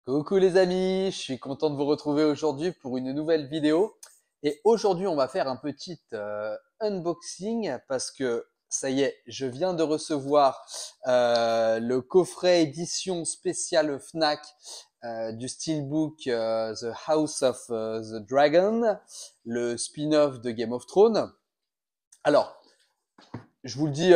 Coucou les amis, je suis content de vous retrouver aujourd'hui pour une nouvelle vidéo. Et aujourd'hui, on va faire un petit unboxing parce que ça y est, je viens de recevoir le coffret édition spéciale Fnac du Steelbook The House of the Dragon, le spin-off de Game of Thrones. Alors, je vous le dis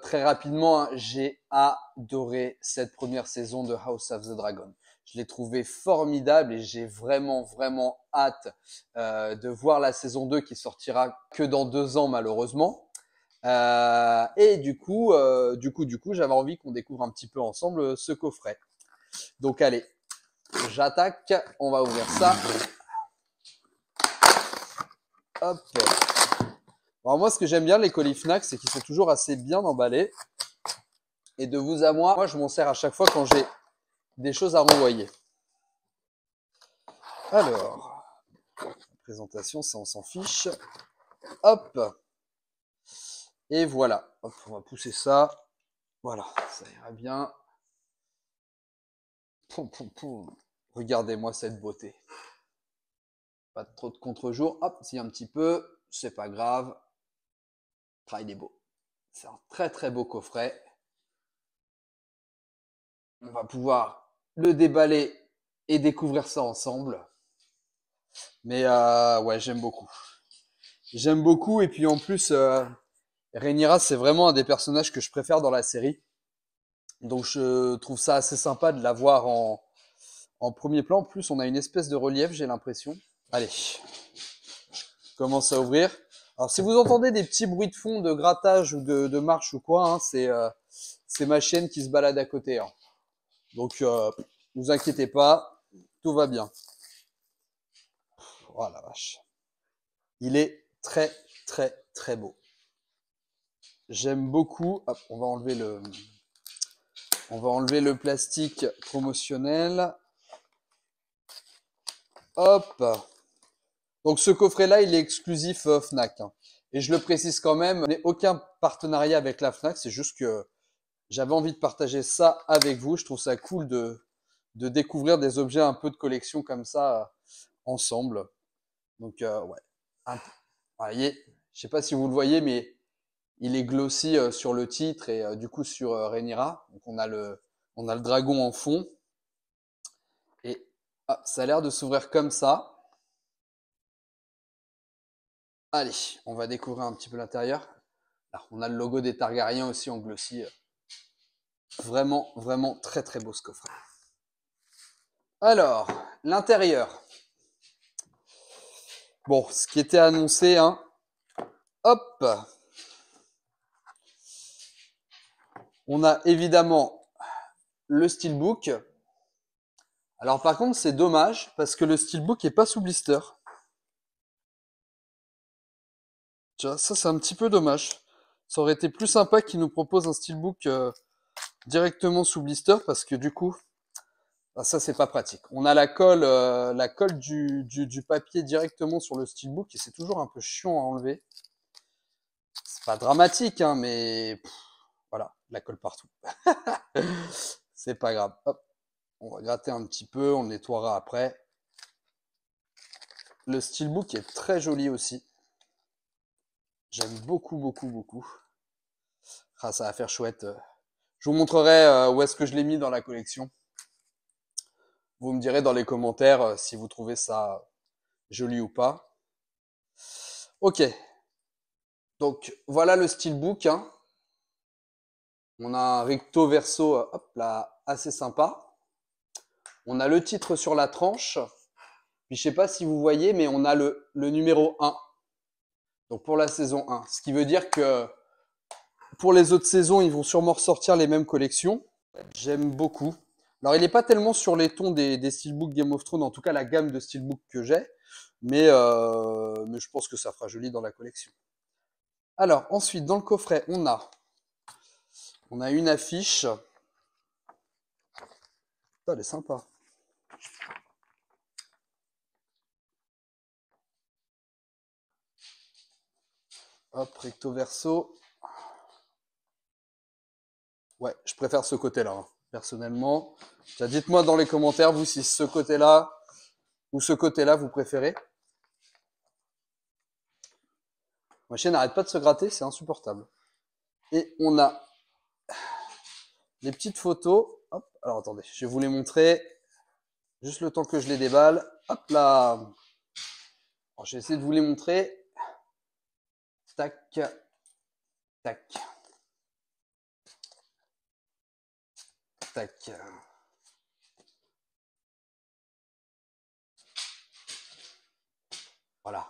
très rapidement, hein, j'ai adoré cette première saison de House of the Dragon. Je l'ai trouvé formidable et j'ai vraiment hâte de voir la saison 2 qui sortira que dans 2 ans malheureusement. Et du coup, j'avais envie qu'on découvre un petit peu ensemble ce coffret. Donc allez, j'attaque. On va ouvrir ça. Hop. Alors moi, ce que j'aime bien les colis Fnac, c'est qu'ils sont toujours assez bien emballés. Et de vous à moi, je m'en sers à chaque fois quand j'ai des choses à renvoyer. Alors, la présentation, ça on s'en fiche. Hop. Et voilà. Hop, on va pousser ça. Voilà, ça ira bien. Poum, poum, poum. Regardez-moi cette beauté. Pas trop de contre-jour. Hop, s'il y a un petit peu, c'est pas grave. Ah, il est beau. C'est un très beau coffret. On va pouvoir le déballer et découvrir ça ensemble. Mais ouais, j'aime beaucoup. J'aime beaucoup et puis en plus, Rhaenyra, c'est vraiment un des personnages que je préfère dans la série. Donc je trouve ça assez sympa de la voir en premier plan. En plus, on a une espèce de relief, j'ai l'impression. Allez, je commence à ouvrir. Alors si vous entendez des petits bruits de fond de grattage ou de marche ou quoi, hein, c'est ma chienne qui se balade à côté. Hein. Donc vous inquiétez pas, tout va bien. Oh la vache. Il est très beau. J'aime beaucoup. Hop, on va enlever le plastique promotionnel. Hop. Donc ce coffret-là, il est exclusif Fnac. Hein. Et je le précise quand même, je n'ai aucun partenariat avec la Fnac. C'est juste que j'avais envie de partager ça avec vous. Je trouve ça cool de découvrir des objets un peu de collection comme ça ensemble. Donc ouais. Vous voyez, je sais pas si vous le voyez, mais il est glossy sur le titre et du coup sur Rhaenyra. Donc on a le dragon en fond. Et ça a l'air de s'ouvrir comme ça. Allez, on va découvrir un petit peu l'intérieur. Là, on a le logo des Targaryens aussi en glossy. Vraiment très beau ce coffret. Alors, l'intérieur. Bon, ce qui était annoncé, hein. Hop. On a évidemment le steelbook. Alors par contre, c'est dommage parce que le steelbook est pas sous blister. Tu vois, ça c'est un petit peu dommage. Ça aurait été plus sympa qu'ils nous proposent un steelbook directement sous blister parce que du coup, ça c'est pas pratique. On a la colle du papier directement sur le steelbook et c'est toujours un peu chiant à enlever. C'est pas dramatique, hein, mais voilà, la colle partout. C'est pas grave. Hop, on va gratter un petit peu, on le nettoiera après. Le steelbook est très joli aussi. J'aime beaucoup. Ah, ça va faire chouette. Je vous montrerai où est-ce que je l'ai mis dans la collection. Vous me direz dans les commentaires si vous trouvez ça joli ou pas. Ok, donc voilà le steelbook. Hein. On a un recto verso hop là, assez sympa. On a le titre sur la tranche. Puis je sais pas si vous voyez, mais on a le numéro 1. Donc pour la saison 1. Ce qui veut dire que pour les autres saisons, ils vont sûrement ressortir les mêmes collections. J'aime beaucoup. Alors il n'est pas tellement sur les tons des steelbooks Game of Thrones, en tout cas la gamme de steelbooks que j'ai. Mais je pense que ça fera joli dans la collection. Alors ensuite, dans le coffret, on a une affiche. Ça, elle est sympa. Hop, recto verso. Ouais, je préfère ce côté-là. Hein. personnellement. Tiens, dites-moi dans les commentaires, vous, si ce côté-là ou ce côté-là, vous préférez. Ma chaîne n'arrête pas de se gratter, c'est insupportable. Et on a les petites photos. Hop, alors attendez, je vais vous les montrer. Juste le temps que je les déballe. Hop là. Alors, je vais essayer de vous les montrer. Tac, tac, tac. Voilà.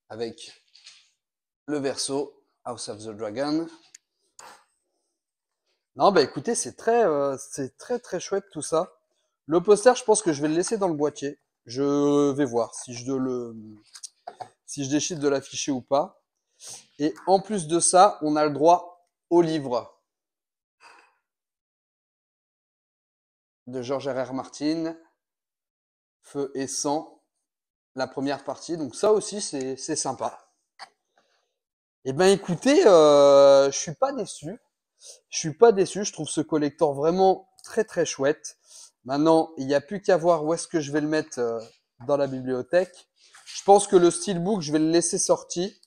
Avec le verso House of the Dragon. Non, bah écoutez, c'est très chouette tout ça. Le poster, je pense que je vais le laisser dans le boîtier. Je vais voir si je décide de l'afficher ou pas. Et en plus de ça, on a le droit au livre de George R.R. Martin, Feu et Sang, la première partie. Donc ça aussi, c'est sympa. Eh ben écoutez, je suis pas déçu. Je trouve ce collector vraiment très chouette. Maintenant, il n'y a plus qu'à voir où est-ce que je vais le mettre dans la bibliothèque. Je pense que le steelbook, je vais le laisser sorti.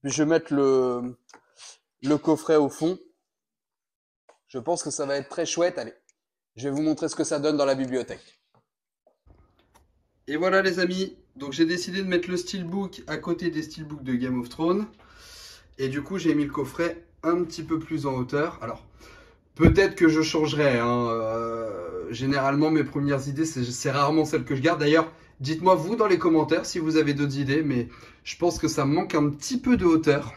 Puis je vais mettre le coffret au fond. Je pense que ça va être très chouette. Allez, je vais vous montrer ce que ça donne dans la bibliothèque. Et voilà les amis, donc j'ai décidé de mettre le steelbook à côté des steelbooks de Game of Thrones. Et du coup, j'ai mis le coffret un petit peu plus en hauteur. Alors, peut-être que je changerai. Généralement, mes premières idées, c'est rarement celles que je garde. D'ailleurs, dites-moi vous dans les commentaires si vous avez d'autres idées. Mais je pense que ça me manque un petit peu de hauteur.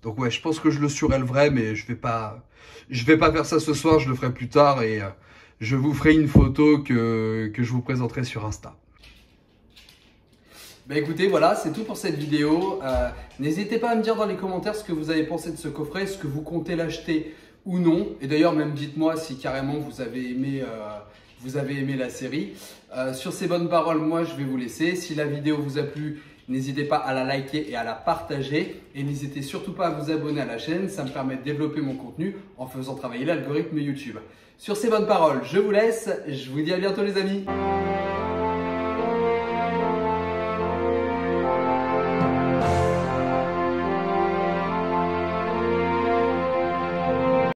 Donc ouais, je pense que je le surélèverai. Mais je vais pas faire ça ce soir. Je le ferai plus tard. Et je vous ferai une photo que je vous présenterai sur Insta. Bah écoutez, voilà, c'est tout pour cette vidéo. N'hésitez pas à me dire dans les commentaires ce que vous avez pensé de ce coffret, est-ce que vous comptez l'acheter ou non. Et d'ailleurs, même dites-moi si carrément vous avez aimé la série. Sur ces bonnes paroles, moi je vais vous laisser. Si la vidéo vous a plu, n'hésitez pas à la liker et à la partager. Et n'hésitez surtout pas à vous abonner à la chaîne, ça me permet de développer mon contenu en faisant travailler l'algorithme YouTube. Sur ces bonnes paroles, je vous laisse. Je vous dis à bientôt les amis.